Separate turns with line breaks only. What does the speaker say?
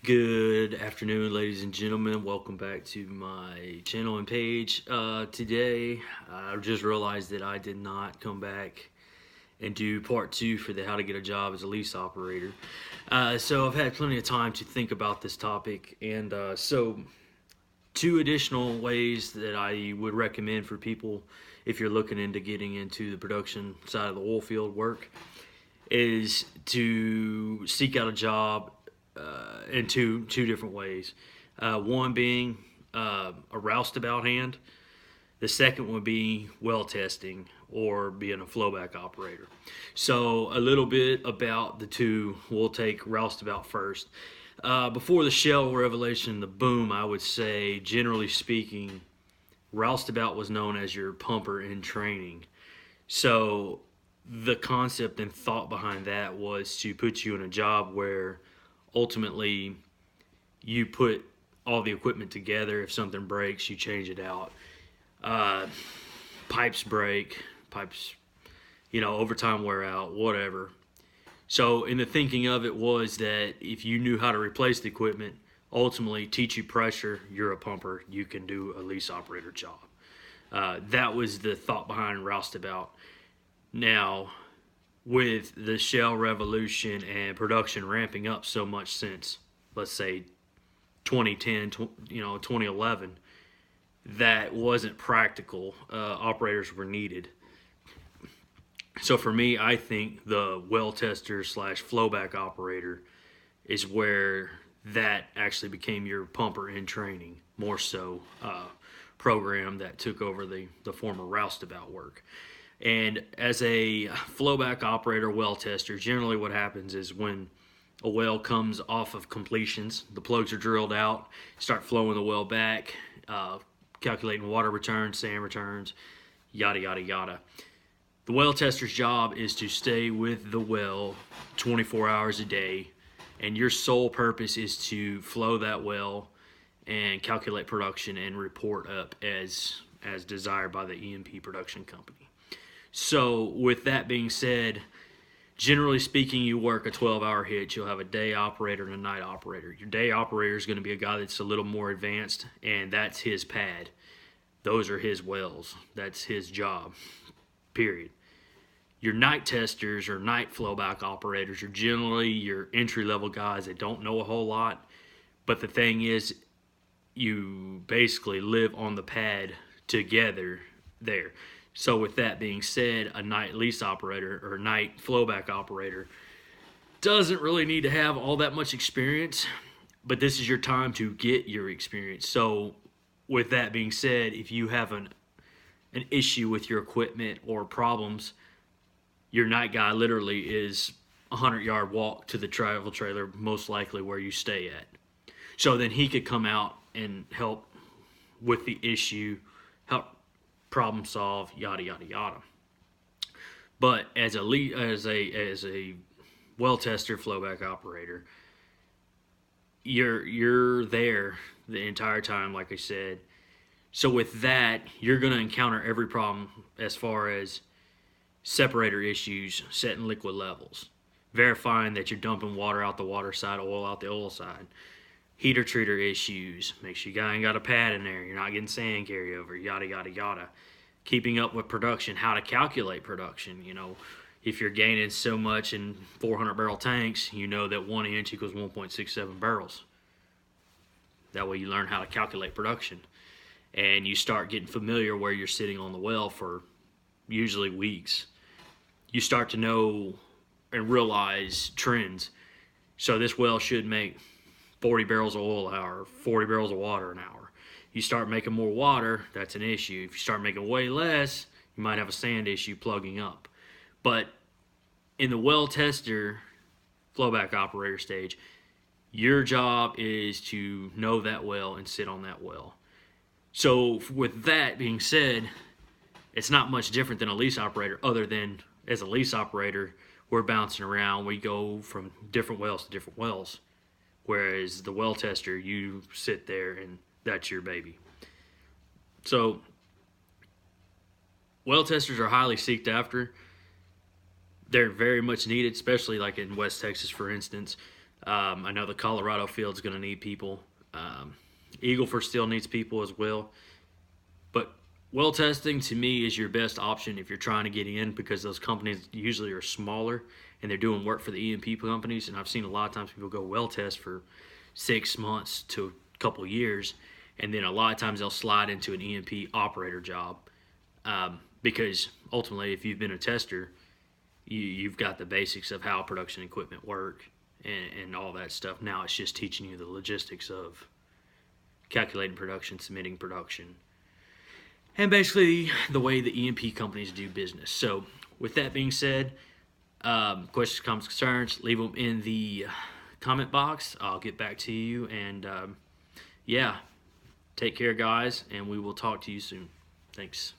Good afternoon, ladies and gentlemen. Welcome back to my channel and page. Today, I just realized that I did not come back and do part 2 for the how to get a job as a lease operator. So I've had plenty of time to think about this topic, and so 2 additional ways that I would recommend for people if you're looking into getting into the production side of the oil field work is to seek out a job in two different ways. One being a roustabout hand. The second would be well testing or being a flowback operator. So a little bit about the two. We'll take roustabout first. Before the shell revelation, the boom, I would say, generally speaking, roustabout was known as your pumper in training. So the concept and thought behind that was to put you in a job where ultimately you put all the equipment together. If something breaks, you change it out. Pipes break, overtime wear out, whatever. So in the thinking of it was that if you knew how to replace the equipment, ultimately teach you pressure, you're a pumper, you can do a lease operator job. That was the thought behind roustabout. Now, with the shell revolution and production ramping up so much since, let's say, 2010, 2011, that wasn't practical. Operators were needed. So for me, I think the well tester / flowback operator is where that actually became your pumper in training, more so program that took over the former roustabout work. And as a flowback operator, well tester, generally what happens is when a well comes off of completions, the plugs are drilled out, start flowing the well back, calculating water returns, sand returns, yada, yada, yada. The well tester's job is to stay with the well 24 hours a day, and your sole purpose is to flow that well and calculate production and report up as desired by the E&P production company. So with that being said, generally speaking, you work a 12-hour hitch. You'll have a day operator and a night operator. Your day operator is going to be a guy that's a little more advanced, and that's his pad. Those are his wells. That's his job, period. Your night testers or night flowback operators are generally your entry-level guys that don't know a whole lot, but the thing is, you basically live on the pad together there. So with that being said, a night lease operator or night flowback operator doesn't really need to have all that much experience, but this is your time to get your experience. So with that being said, if you have an issue with your equipment or problems, your night guy literally is a 100-yard walk to the travel trailer, most likely where you stay at. So then he could come out and help with the issue, help problem solve, yada, yada, yada. But as a well tester, flowback operator, you're there the entire time, like I said. So with that, you're going to encounter every problem as far as separator issues, setting liquid levels, verifying that you're dumping water out the water side, oil out the oil side, heater treater issues, make sure you ain't got a pad in there, you're not getting sand carryover, yada, yada, yada. Keeping up with production, how to calculate production. If you're gaining so much in 400-barrel tanks, you know that 1 inch equals 1.67 barrels. That way you learn how to calculate production. And you start getting familiar where you're sitting on the well for usually weeks. You start to know and realize trends. So this well should make 40 barrels of oil an hour, 40 barrels of water an hour. You start making more water, that's an issue. If you start making way less, you might have a sand issue plugging up. But in the well tester, flowback operator stage, your job is to know that well and sit on that well. So with that being said, it's not much different than a lease operator, other than as a lease operator, we're bouncing around. We go from different wells to different wells. Whereas the well tester, you sit there and that's your baby. So well testers are highly sought after. They're very much needed, especially like in West Texas, for instance. I know the Colorado field's going to need people. Eagleford still needs people as well. But well testing to me is your best option if you're trying to get in, because those companies usually are smaller and they're doing work for the E&P companies. And I've seen a lot of times people go well test for 6 months to a couple years, and then a lot of times they'll slide into an E&P operator job, because ultimately, if you've been a tester, you've got the basics of how production equipment work and all that stuff. Now it's just teaching you the logistics of calculating production, submitting production, and basically the way the E&P companies do business. So with that being said, questions, comments, concerns, leave them in the comment box. I'll get back to you. And yeah, take care, guys, and we will talk to you soon. Thanks.